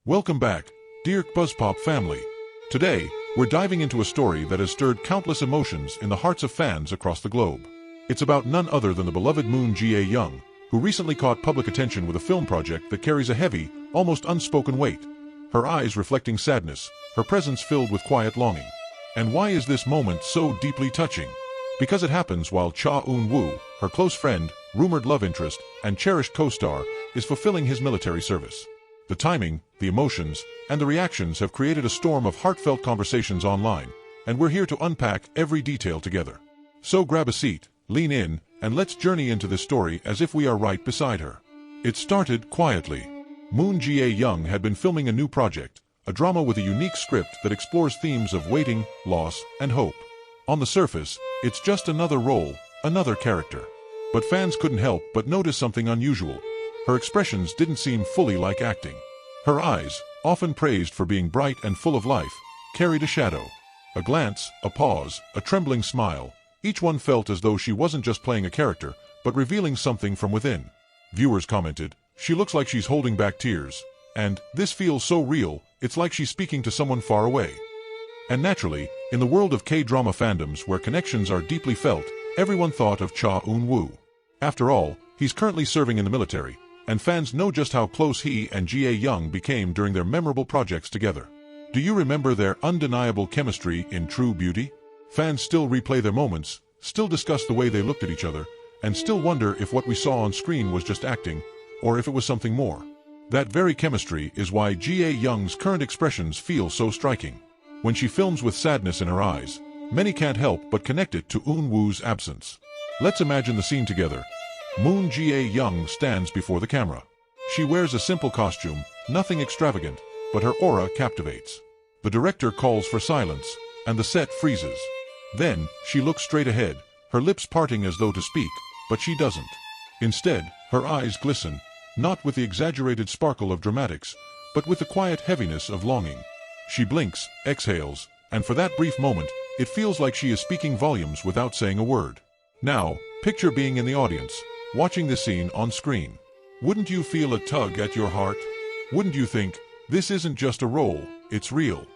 Welcome back, dear KBUZZPOP family. Today, we're diving into a story that has stirred countless emotions in the hearts of fans across the globe. It's about none other than the beloved Moon Jae-young, who recently caught public attention with a film project that carries a heavy, almost unspoken weight. Her eyes reflecting sadness, her presence filled with quiet longing. And why is this moment so deeply touching? Because it happens while Cha Eun Woo, her close friend, rumored love interest, and cherished co-star, is fulfilling his military service. The timing, the emotions, and the reactions have created a storm of heartfelt conversations online, and we're here to unpack every detail together. So grab a seat, lean in, and let's journey into this story as if we are right beside her. It started quietly. Moon Jae-young had been filming a new project, a drama with a unique script that explores themes of waiting, loss, and hope. On the surface, it's just another role, another character. But fans couldn't help but notice something unusual. Her expressions didn't seem fully like acting. Her eyes, often praised for being bright and full of life, carried a shadow. A glance, a pause, a trembling smile. Each one felt as though she wasn't just playing a character, but revealing something from within. Viewers commented, "She looks like she's holding back tears," and "This feels so real, it's like she's speaking to someone far away." And naturally, in the world of K-drama fandoms where connections are deeply felt, everyone thought of Cha Eun Woo. After all, he's currently serving in the military, and fans know just how close he and Jae-young became during their memorable projects together. Do you remember their undeniable chemistry in True Beauty? Fans still replay their moments, still discuss the way they looked at each other, and still wonder if what we saw on screen was just acting, or if it was something more. That very chemistry is why Jae-young's current expressions feel so striking. When she films with sadness in her eyes, many can't help but connect it to Eun Woo's absence. Let's imagine the scene together. Moon Jae-young stands before the camera. She wears a simple costume, nothing extravagant, but her aura captivates. The director calls for silence, and the set freezes. Then, she looks straight ahead, her lips parting as though to speak, but she doesn't. Instead, her eyes glisten, not with the exaggerated sparkle of dramatics, but with the quiet heaviness of longing. She blinks, exhales, and for that brief moment, it feels like she is speaking volumes without saying a word. Now, picture being in the audience, watching this scene on screen. Wouldn't you feel a tug at your heart? Wouldn't you think, this isn't just a role, it's real?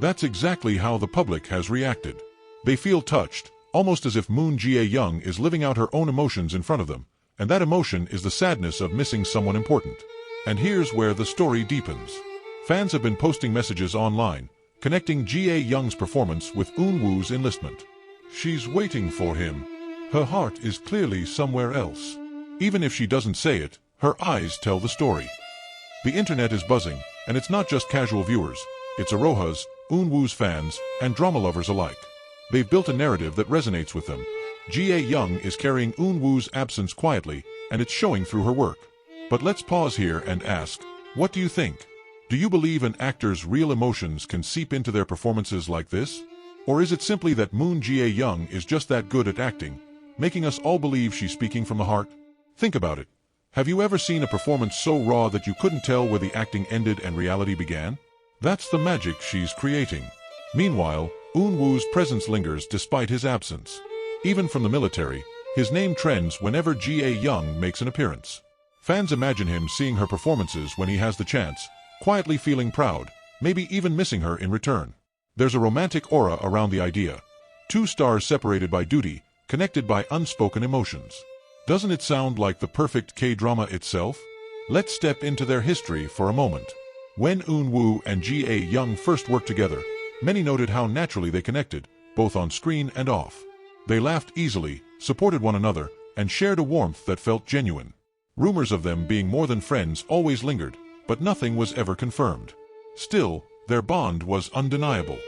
That's exactly how the public has reacted. They feel touched, almost as if Moon Jae-young is living out her own emotions in front of them, and that emotion is the sadness of missing someone important. And here's where the story deepens. Fans have been posting messages online, connecting Jae-young's performance with Eun Woo's enlistment. She's waiting for him. Her heart is clearly somewhere else. Even if she doesn't say it, her eyes tell the story. The internet is buzzing, and it's not just casual viewers. It's Aroha's, Eun Woo's fans, and drama lovers alike. They've built a narrative that resonates with them. Jae-young is carrying Eun Woo's absence quietly, and it's showing through her work. But let's pause here and ask, what do you think? Do you believe an actor's real emotions can seep into their performances like this? Or is it simply that Moon Jae-young is just that good at acting, making us all believe she's speaking from the heart? Think about it. Have you ever seen a performance so raw that you couldn't tell where the acting ended and reality began? That's the magic she's creating. Meanwhile, Eun Woo's presence lingers despite his absence. Even from the military, his name trends whenever Jae-young makes an appearance. Fans imagine him seeing her performances when he has the chance, quietly feeling proud, maybe even missing her in return. There's a romantic aura around the idea. Two stars separated by duty, connected by unspoken emotions. Doesn't it sound like the perfect K-drama itself? Let's step into their history for a moment. When Eun Woo and Jae-young first worked together, many noted how naturally they connected, both on screen and off. They laughed easily, supported one another, and shared a warmth that felt genuine. Rumors of them being more than friends always lingered, but nothing was ever confirmed. Still, their bond was undeniable.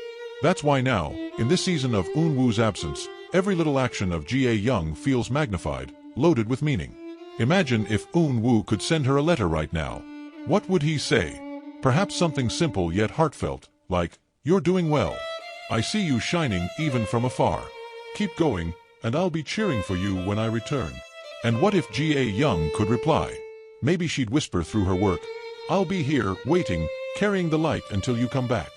That's why now, in this season of Eun Woo's absence, every little action of Jae-young feels magnified, loaded with meaning. Imagine if Eun Woo could send her a letter right now. What would he say? Perhaps something simple yet heartfelt, like, "You're doing well. I see you shining even from afar. Keep going, and I'll be cheering for you when I return." And what if Jae-young could reply? Maybe she'd whisper through her work, "I'll be here, waiting, carrying the light until you come back."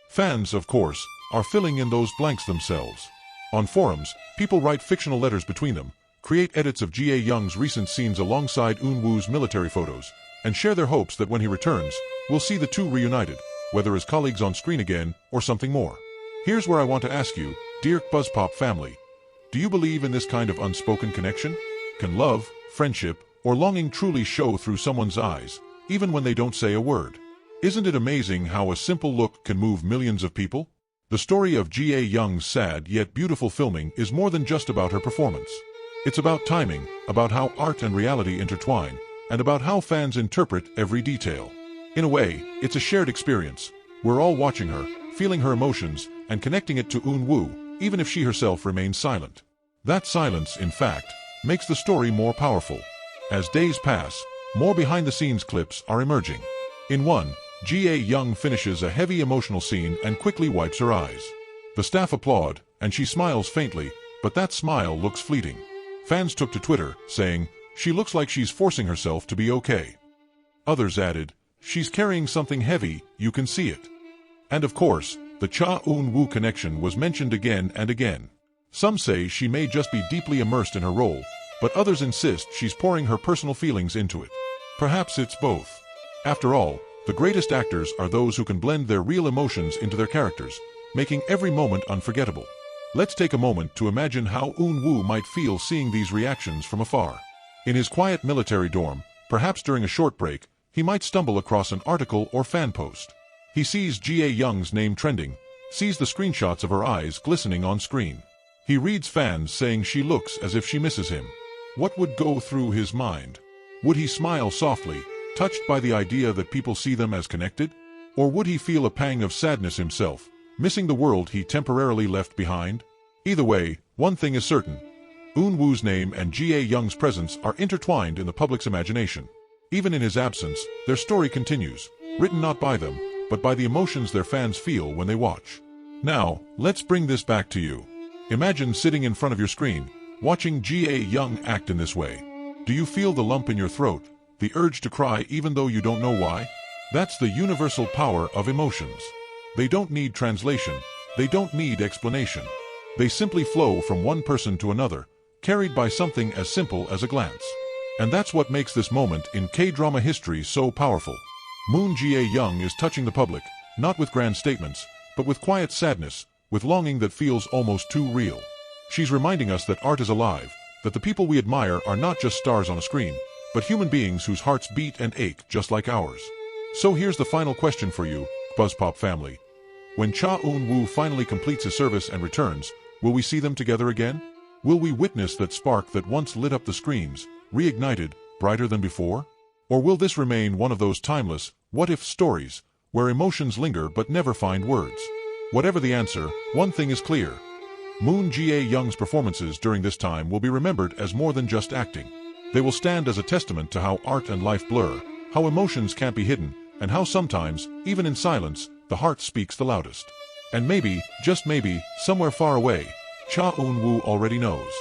Fans, of course, are filling in those blanks themselves. On forums, people write fictional letters between them, create edits of Jae-young's recent scenes alongside Eun Woo's military photos, and share their hopes that when he returns, we'll see the two reunited, whether as colleagues on screen again or something more. Here's where I want to ask you, dear KBUZZPOP family, do you believe in this kind of unspoken connection? Can love, friendship, or longing truly show through someone's eyes, even when they don't say a word? Isn't it amazing how a simple look can move millions of people? The story of Cha Eun's sad yet beautiful filming is more than just about her performance. It's about timing, about how art and reality intertwine, and about how fans interpret every detail. In a way, it's a shared experience. We're all watching her, feeling her emotions, and connecting it to Eun Woo, even if she herself remains silent. That silence, in fact, makes the story more powerful. As days pass, more behind-the-scenes clips are emerging. In one, Cha Eun finishes a heavy emotional scene and quickly wipes her eyes. The staff applaud, and she smiles faintly, but that smile looks fleeting. Fans took to Twitter, saying, "She looks like she's forcing herself to be okay." Others added, "She's carrying something heavy, you can see it." And of course, the Cha Eun Woo connection was mentioned again and again. Some say she may just be deeply immersed in her role, but others insist she's pouring her personal feelings into it. Perhaps it's both. After all, the greatest actors are those who can blend their real emotions into their characters, making every moment unforgettable. Let's take a moment to imagine how Eun Woo might feel seeing these reactions from afar. In his quiet military dorm, perhaps during a short break, he might stumble across an article or fan post. He sees Cha Eun's name trending, sees the screenshots of her eyes glistening on screen. He reads fans saying she looks as if she misses him. What would go through his mind? Would he smile softly, touched by the idea that people see them as connected? Or would he feel a pang of sadness himself, missing the world he temporarily left behind? Either way, one thing is certain. Eun Woo's name and Cha Eun's presence are intertwined in the public's imagination. Even in his absence, their story continues, written not by them, but by the emotions their fans feel when they watch. Now, let's bring this back to you. Imagine sitting in front of your screen, watching Cha Eun act in this way. Do you feel the lump in your throat, the urge to cry even though you don't know why? That's the universal power of emotions. They don't need translation, they don't need explanation. They simply flow from one person to another, carried by something as simple as a glance. And that's what makes this moment in K-drama history so powerful. Moon Cha Eun is touching the public, not with grand statements, but with quiet sadness, with longing that feels almost too real. She's reminding us that art is alive, that the people we admire are not just stars on a screen, but human beings whose hearts beat and ache just like ours. So here's the final question for you, KBUZZPOP family. When Cha Eun Woo finally completes his service and returns, will we see them together again? Will we witness that spark that once lit up the screens, reignited, brighter than before? Or will this remain one of those timeless, what-if stories, where emotions linger but never find words? Whatever the answer, one thing is clear. Moon Cha Eun's performances during this time will be remembered as more than just acting. They will stand as a testament to how art and life blur, how emotions can't be hidden, and how sometimes, even in silence, the heart speaks the loudest. And maybe, just maybe, somewhere far away, Cha Eun Woo already knows.